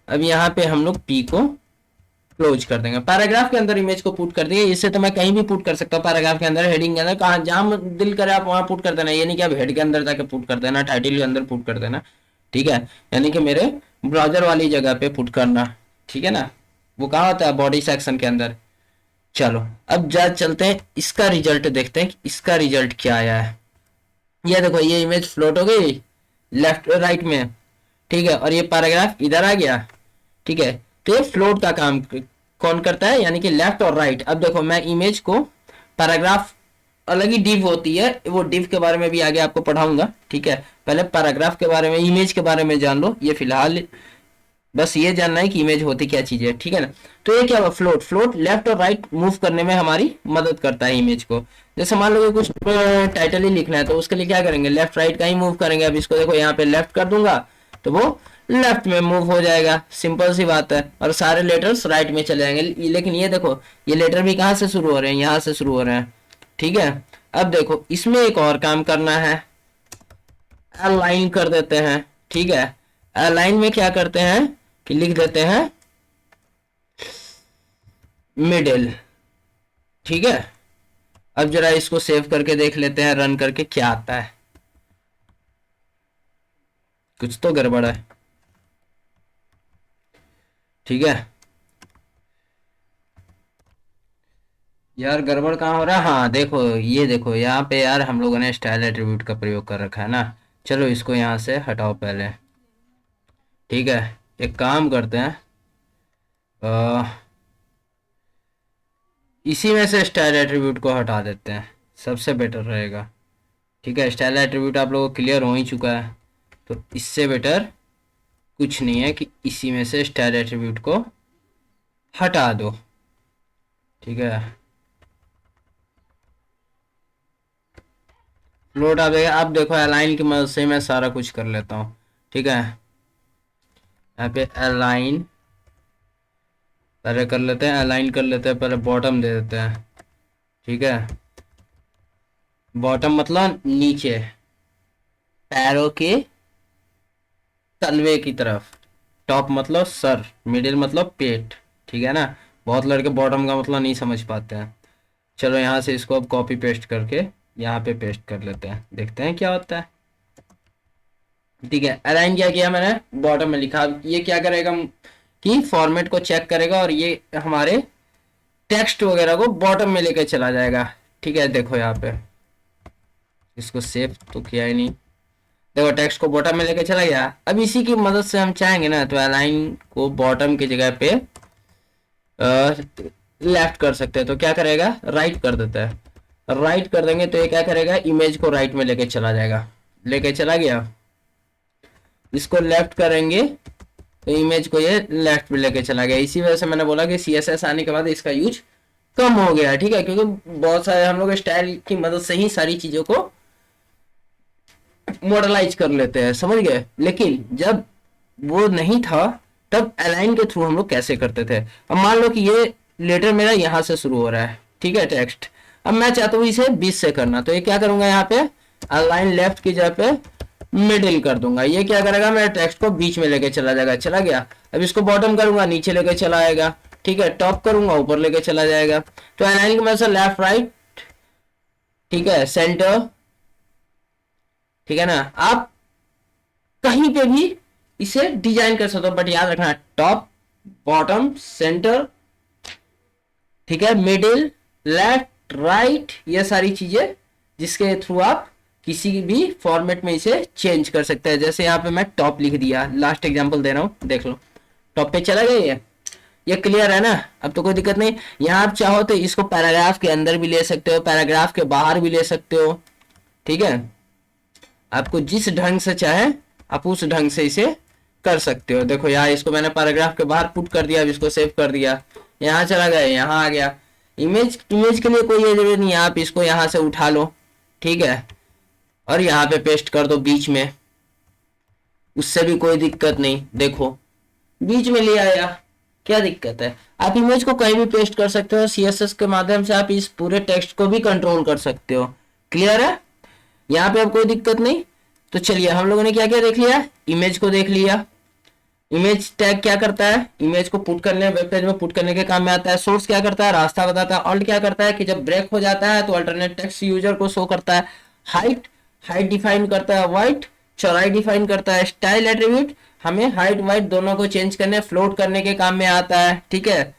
अब यहाँ पे हम लोग पी को क्लोज कर देंगे, पैराग्राफ के अंदर इमेज को पुट कर देंगे। इससे तो मैं कहीं भी पुट कर सकता हूँ, पैराग्राफ के अंदर, हेडिंग के अंदर, कहाँ जहां दिल करे आप वहां पुट कर देना। ये नहीं कि आप हेड के अंदर जाके पुट कर देना, टाइटल के अंदर पुट कर देना, ठीक है। यानी कि मेरे ब्राउजर वाली जगह पे पुट करना, ठीक है ना। वो कहाँ होता है, बॉडी सेक्शन के अंदर। चलो अब जा चलते हैं, इसका रिजल्ट देखते हैं कि इसका रिजल्ट क्या आया है। ये देखो, ये इमेज फ्लोट हो गई लेफ्ट राइट में, ठीक है, और ये पैराग्राफ इधर आ गया, ठीक है। तो ये फ्लोट का काम कौन करता है, यानी कि लेफ्ट और राइट। अब देखो, मैं इमेज को, पैराग्राफ अलग ही डिव होती है, वो डिव के बारे में भी आगे आपको पढ़ाऊंगा, ठीक है। पहले पैराग्राफ के बारे में, इमेज के बारे में जान लो। ये फिलहाल बस ये जानना है कि इमेज होती क्या चीज है, ठीक है ना। तो ये क्या हुआ, फ्लोट। फ्लोट लेफ्ट और राइट मूव करने में हमारी मदद करता है इमेज को। जैसे मान लो कि कुछ टाइटल ही लिखना है, तो उसके लिए क्या करेंगे, लेफ्ट राइट का ही मूव करेंगे। अब इसको देखो, यहाँ पे लेफ्ट कर दूंगा तो वो लेफ्ट में मूव हो जाएगा, सिंपल सी बात है। और सारे लेटर्स राइट में चले जाएंगे। लेकिन ये देखो, ये लेटर भी कहाँ से शुरू हो रहे हैं, यहाँ से शुरू हो रहे हैं, ठीक है। अब देखो, इसमें एक और काम करना है, अलाइन कर देते हैं, ठीक है। अलाइन में क्या करते हैं कि लिख देते हैं मिडिल, ठीक है। अब जरा इसको सेव करके देख लेते हैं, रन करके क्या आता है। कुछ तो गड़बड़ है, ठीक है यार। गड़बड़ कहाँ हो रहा है, हाँ देखो, ये देखो यहाँ पे यार, हम लोगों ने स्टाइल एट्रीब्यूट का प्रयोग कर रखा है ना। चलो इसको यहाँ से हटाओ पहले, ठीक है। एक काम करते हैं, इसी में से स्टाइल एट्रीब्यूट को हटा देते हैं, सबसे बेटर रहेगा, ठीक है। स्टाइल एट्रीब्यूट आप लोगों को क्लियर हो ही चुका है, तो इससे बेटर कुछ नहीं है कि इसी में से स्टाइल एट्रीब्यूट को हटा दो, ठीक है। फ्लोट आ जाएगा। अब देखो, अलाइन की मदद से मैं सारा कुछ कर लेता हूँ, ठीक है। यहाँ पे अलाइन पहले कर लेते हैं, अलाइन कर लेते हैं, पहले बॉटम दे देते हैं, ठीक है। बॉटम मतलब नीचे, पैरों के तलवे की तरफ। टॉप मतलब सर, मिडिल मतलब पेट, ठीक है ना। बहुत लड़के बॉटम का मतलब नहीं समझ पाते हैं। चलो यहाँ से इसको अब कॉपी पेस्ट करके यहाँ पे पेस्ट कर लेते हैं, देखते हैं क्या होता है, ठीक है। अलाइन क्या किया मैंने, बॉटम में लिखा। ये क्या करेगा कि फॉर्मेट को चेक करेगा और ये हमारे टेक्स्ट वगैरह को बॉटम में लेके चला जाएगा, ठीक है। देखो यहाँ पे, इसको सेव तो किया ही नहीं, देखो टेक्स्ट को बॉटम में लेके चला गया। अब इसी की मदद से हम चाहेंगे ना, तो अलाइन को बॉटम की जगह पे लेफ्ट कर सकते हैं। तो क्या करेगा, राइट कर देता है। राइट कर देंगे तो ये क्या करेगा, इमेज को राइट में लेके चला जाएगा, लेके चला गया। इसको लेफ्ट करेंगे तो इमेज को ये लेफ्ट में लेके चला गया। इसी वजह से मैंने बोला कि CSS आने के बाद इसका यूज कम हो गया, ठीक है। क्योंकि बहुत सारे हम लोग स्टाइल की मदद से ही सारी चीजों को मॉडलाइज कर लेते हैं, समझ गए। लेकिन जब वो नहीं था, तब अलाइन के थ्रू हम लोग कैसे करते थे। अब मान लो कि ये लेटर मेरा यहाँ से शुरू हो रहा है, ठीक है, टेक्स्ट। अब मैं चाहता हूँ इसे 20 से करना, तो ये क्या करूंगा, यहाँ पे अलाइन लेफ्ट की जगह पे मिडिल कर दूंगा। ये क्या करेगा, मेरे टेक्स्ट को बीच में लेके चला जाएगा, चला गया। अब इसको बॉटम करूंगा, नीचे लेके चला आएगा, ठीक है। टॉप करूंगा, ऊपर लेके चला जाएगा। तो अलाइन की मदद से लेफ्ट राइट, ठीक है, सेंटर ठीक है ना। आप कहीं पे भी इसे डिजाइन कर सकते हो, बट याद रखना टॉप, बॉटम, सेंटर, ठीक है, मिडिल, लेफ्ट, राइट, ये सारी चीजें जिसके थ्रू आप किसी भी फॉर्मेट में इसे चेंज कर सकते हैं। जैसे यहाँ पे मैं टॉप लिख दिया, लास्ट एग्जांपल दे रहा हूँ, देख लो टॉप पे चला गया ये क्लियर है ना। अब तो कोई दिक्कत नहीं। यहाँ आप चाहो तो इसको पैराग्राफ के अंदर भी ले सकते हो, पैराग्राफ के बाहर भी ले सकते हो, ठीक है। आपको जिस ढंग से चाहे आप उस ढंग से इसे कर सकते हो। देखो यहाँ इसको मैंने पैराग्राफ के बाहर पुट कर दिया, अब इसको सेव कर दिया, यहाँ चला गया, यहाँ आ गया। इमेज के लिए कोई जरूरत नहीं है, आप इसको यहाँ से उठा लो, ठीक है, और यहाँ पे पेस्ट कर दो बीच में, उससे भी कोई दिक्कत नहीं। देखो बीच में ले आया, क्या दिक्कत है। आप इमेज को कहीं भी पेस्ट कर सकते हो, सीएसएस के माध्यम से आप इस पूरे टेक्स्ट को भी कंट्रोल कर सकते हो। क्लियर है, यहाँ पे अब कोई दिक्कत नहीं। तो चलिए हम लोगों ने क्या क्या देख लिया, इमेज को देख लिया। इमेज टैग क्या करता है, इमेज को पुट करने, वेब पेज में पुट करने के काम में आता है। सोर्स क्या करता है, रास्ता बताता है। ऑल्ट क्या करता है कि जब ब्रेक हो जाता है तो अल्टरनेट टेक्स्ट यूजर को शो करता है। हाइट डिफाइन करता है। वाइट चौड़ाई डिफाइन करता है। स्टाइल एट्रीब्यूट हमें हाइट वाइट दोनों को चेंज करने, फ्लोट करने के काम में आता है, ठीक है।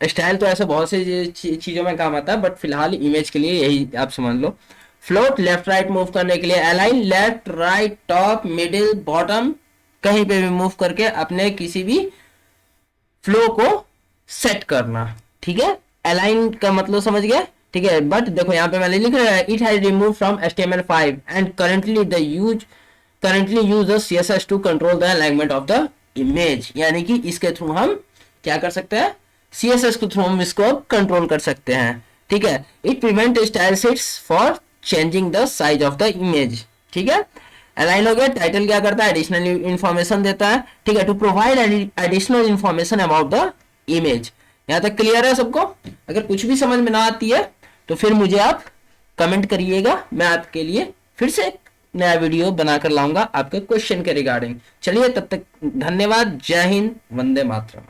स्टाइल तो ऐसे बहुत सी चीजों में काम आता है, बट फिलहाल इमेज के लिए यही आप समझ लो। फ्लोट लेफ्ट राइट मूव करने के लिए। Align left right top middle bottom, कहीं पे भी मूव करके अपने किसी भी फ्लो को सेट करना, ठीक है। अलाइन का मतलब समझ गया, ठीक है। बट देखो यहाँ पे मैंने लिख रहा है it has remove from HTML5 and currently use CSS to control the alignment of the image. यानी कि इसके थ्रू हम क्या कर सकते हैं, CSS के थ्रू हम इसको कंट्रोल कर सकते हैं, ठीक है। It prevent style sheets for changing the size of the image, ठीक है। अलाइन हो गया। टाइटल क्या करता है, एडिशनल इंफॉर्मेशन देता है, ठीक है, to provide additional information about the image. यहाँ तक क्लियर है सबको। अगर कुछ भी समझ में ना आती है तो फिर मुझे आप कमेंट करिएगा, मैं आपके लिए फिर से एक नया वीडियो बनाकर लाऊंगा आपके क्वेश्चन के रिगार्डिंग। चलिए तब तक धन्यवाद, जय हिंद, वंदे मातरम।